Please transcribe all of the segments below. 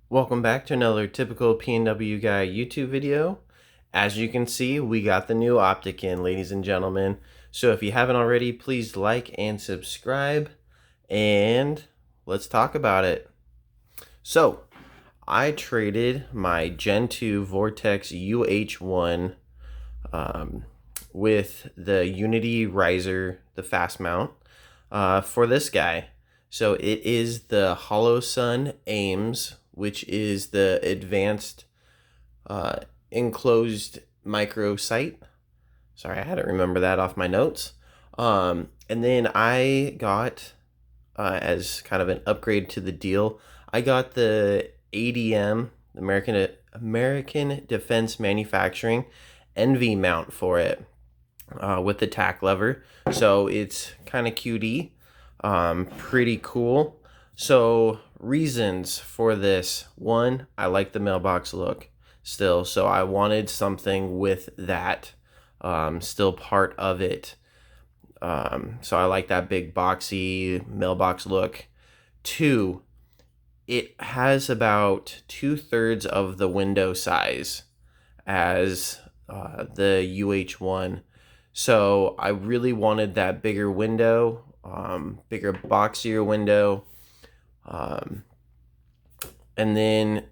Welcome back to another typical P&W guy YouTube video. As you can see, we got the new optic in, ladies and gentlemen. So if you haven't already, please like and subscribe, and let's talk about it. So I traded my Gen 2 Vortex UH-1 with the Unity riser, the fast mount, for this guy. So it is the Holosun AEMS, which is the advanced enclosed micro sight. Sorry, I had to remember that off my notes. And then I got, as kind of an upgrade to the deal, I got the ADM, American Defense Manufacturing NV mount for it, with the tack lever. So it's kind of QD, pretty cool. So reasons for this: one, I like the mailbox look still, so I wanted something with that, still part of it. So I like that big boxy mailbox look. Two, it has about 2/3 of the window size as the UH-1. So I really wanted that bigger window, bigger boxier window. And then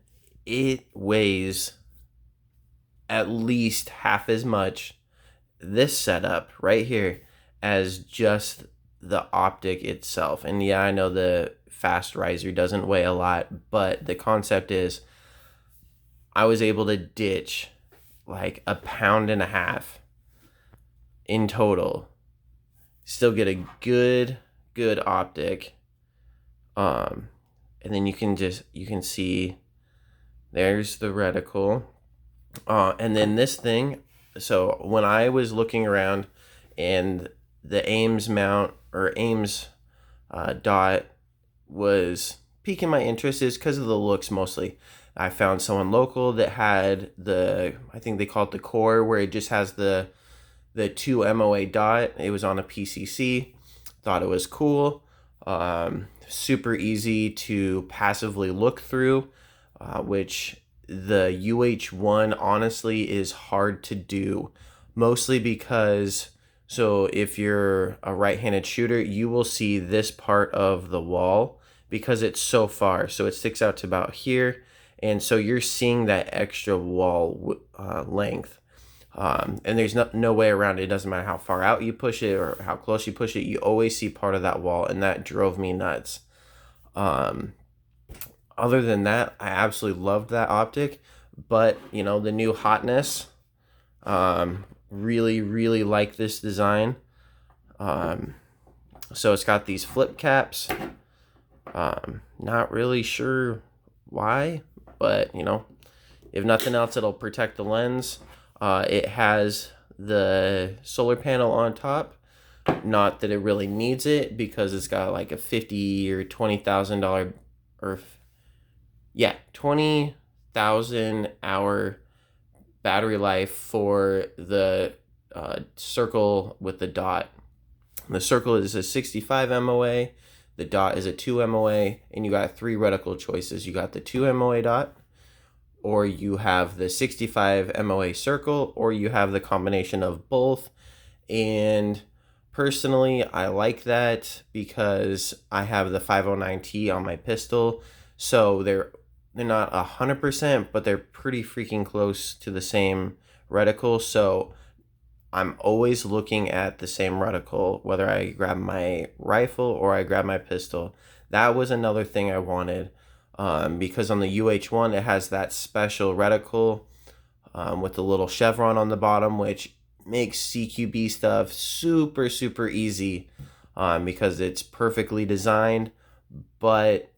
it weighs at least half as much, this setup right here, as just the optic itself. And yeah, I know the fast riser doesn't weigh a lot, but the concept is I was able to ditch like 1.5 pounds in total, still get a good optic. And then you can see there's the reticle. And then this thing, so when I was looking around and the AEMS mount, or AEMS dot, was piquing my interest, is because of the looks mostly. I found someone local that had I think they call it the core, where it just has the 2 MOA dot. It was on a PCC. Thought it was cool. Super easy to passively look through, which the UH-1 honestly is hard to do, mostly because, so if you're a right-handed shooter, you will see this part of the wall because it's so far, so it sticks out to about here, and so you're seeing that extra wall length. And there's no way around it. It doesn't matter how far out you push it or how close you push it, you always see part of that wall, and that drove me nuts. Other than that, I absolutely loved that optic, but the new hotness, really like this design. So it's got these flip caps. Not really sure why, but if nothing else, it'll protect the lens. It has the solar panel on top. Not that it really needs it, because it's got like a $50,000 or $20,000, or 20,000 hour battery life for the circle with the dot. The circle is a 65 MOA, the dot is a 2 MOA, and you got 3 reticle choices. You got the 2 MOA dot, or you have the 65 MOA circle, or you have the combination of both. And personally, I like that because I have the 509T on my pistol, so they're not 100%, but they're pretty freaking close to the same reticle. So I'm always looking at the same reticle, whether I grab my rifle or I grab my pistol. That was another thing I wanted, because on the UH-1 it has that special reticle, with the little chevron on the bottom, which makes CQB stuff super easy, because it's perfectly designed. But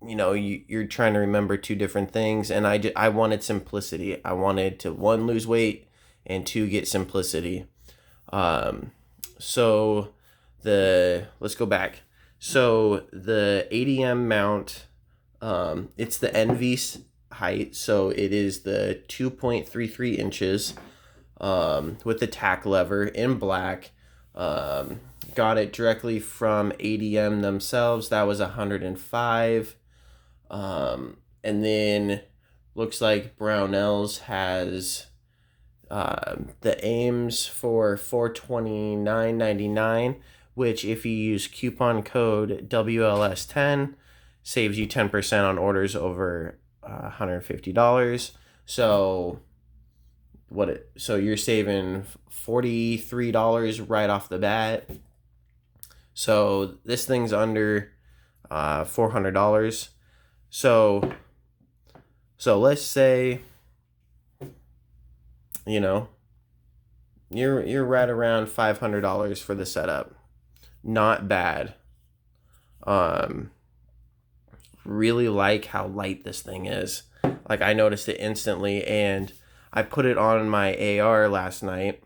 you're trying to remember 2 different things, and I wanted simplicity. I wanted to, 1, lose weight, and 2, get simplicity. So let's go back. So the ADM mount, it's the NV height, so it is the 2.33 inches, with the tack lever in black. Got it directly from ADM themselves. That was 105. And then looks like Brownells has the AEMS for $429.99, which if you use coupon code WLS10 saves you 10% on orders over $150. So so you're saving $43 right off the bat. So this thing's under $400. So let's say, you know, you're right around $500 for the setup. Not bad. Really like how light this thing is. Like, I noticed it instantly, and I put it on my AR last night,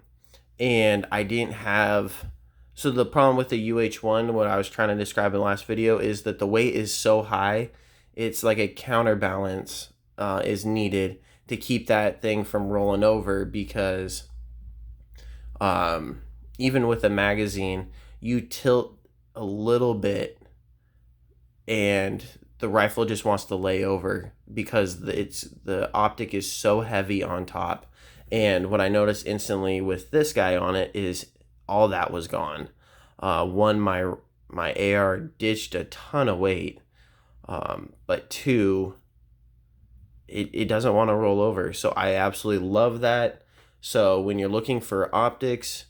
and I didn't have... So the problem with the UH-1, what I was trying to describe in the last video, is that the weight is so high, it's like a counterbalance is needed to keep that thing from rolling over, because even with a magazine, you tilt a little bit and the rifle just wants to lay over because the optic is so heavy on top. And what I noticed instantly with this guy on it is all that was gone. One, my AR ditched a ton of weight, but two, it doesn't want to roll over. So I absolutely love that. So when you're looking for optics,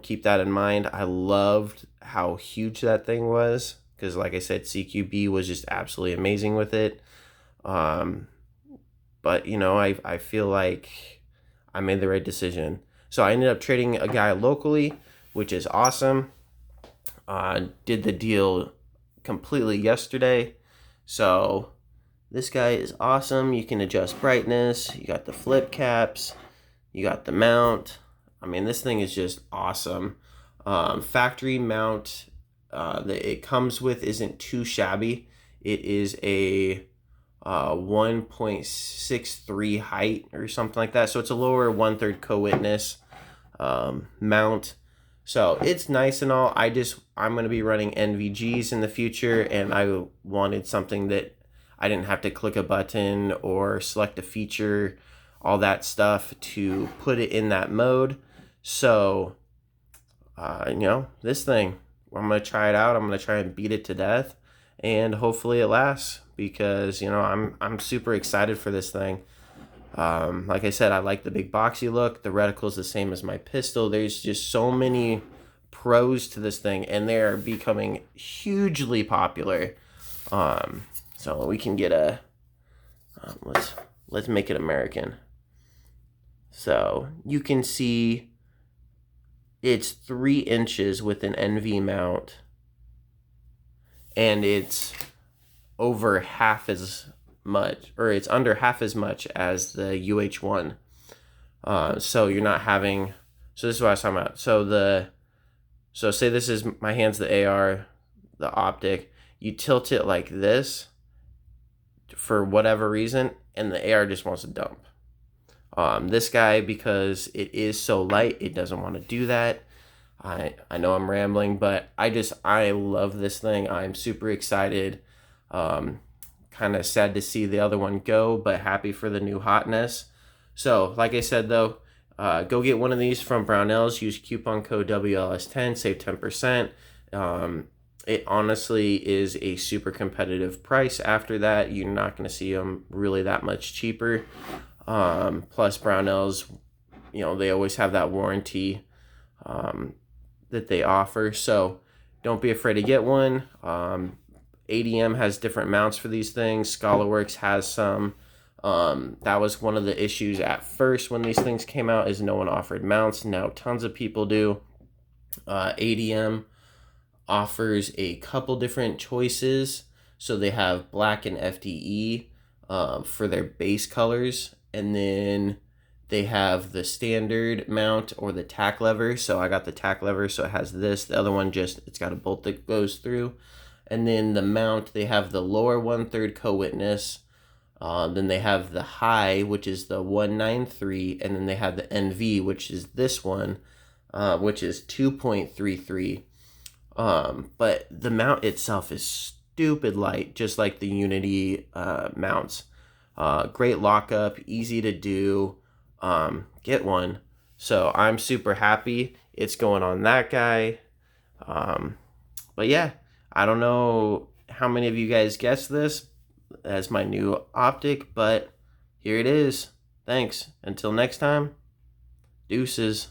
keep that in mind. I loved how huge that thing was, because like I said, CQB was just absolutely amazing with it. But I feel like I made the right decision. So I ended up trading a guy locally, which is awesome. Did the deal completely yesterday. So this guy is awesome. You can adjust brightness. You got the flip caps. You got the mount. I mean, this thing is just awesome. Factory mount that it comes with isn't too shabby. It is a 1.63 height or something like that. So it's a lower 1/3 co-witness mount. So it's nice and all. I'm going to be running NVGs in the future, and I wanted something that I didn't have to click a button or select a feature, all that stuff to put it in that mode. So, this thing, I'm going to try it out. I'm going to try and beat it to death, and hopefully it lasts, because, I'm super excited for this thing. Like I said, I like the big boxy look. The reticle is the same as my pistol. There's just so many pros to this thing, and they're becoming hugely popular. So we can get let's make it American. So you can see it's 3 inches with an NV mount, and it's over half as much, or it's under half as much as the UH-1. So you're not having... So this is what I was talking about. So say this is my hand's the AR, the optic. You tilt it like this for whatever reason, and the AR just wants to dump. This guy, because it is so light, it doesn't want to do that. I know I'm rambling, but I love this thing. I'm super excited. Kind of sad to see the other one go, but happy for the new hotness. So like I said though, go get one of these from Brownells. Use coupon code WLS10, save 10%. It honestly is a super competitive price. After that, you're not going to see them really that much cheaper. Plus Brownells, they always have that warranty that they offer. So don't be afraid to get one. ADM has different mounts for these things. ScholarWorks has some. That was one of the issues at first when these things came out, is no one offered mounts. Now tons of people do. ADM offers a couple different choices. So they have black and FDE for their base colors, and then they have the standard mount or the tack lever. So I got the tack lever, so it has this. The other one it's got a bolt that goes through. And then the mount, they have the lower 1/3 co-witness. Then they have the high, which is the 193, and then they have the NV, which is this one, which is 2.33. But the mount itself is stupid light, just like the Unity mounts. Great lockup, easy to do. Get one. So I'm super happy it's going on that guy. But yeah, I don't know how many of you guys guessed this as my new optic, but here it is. Thanks. Until next time, deuces.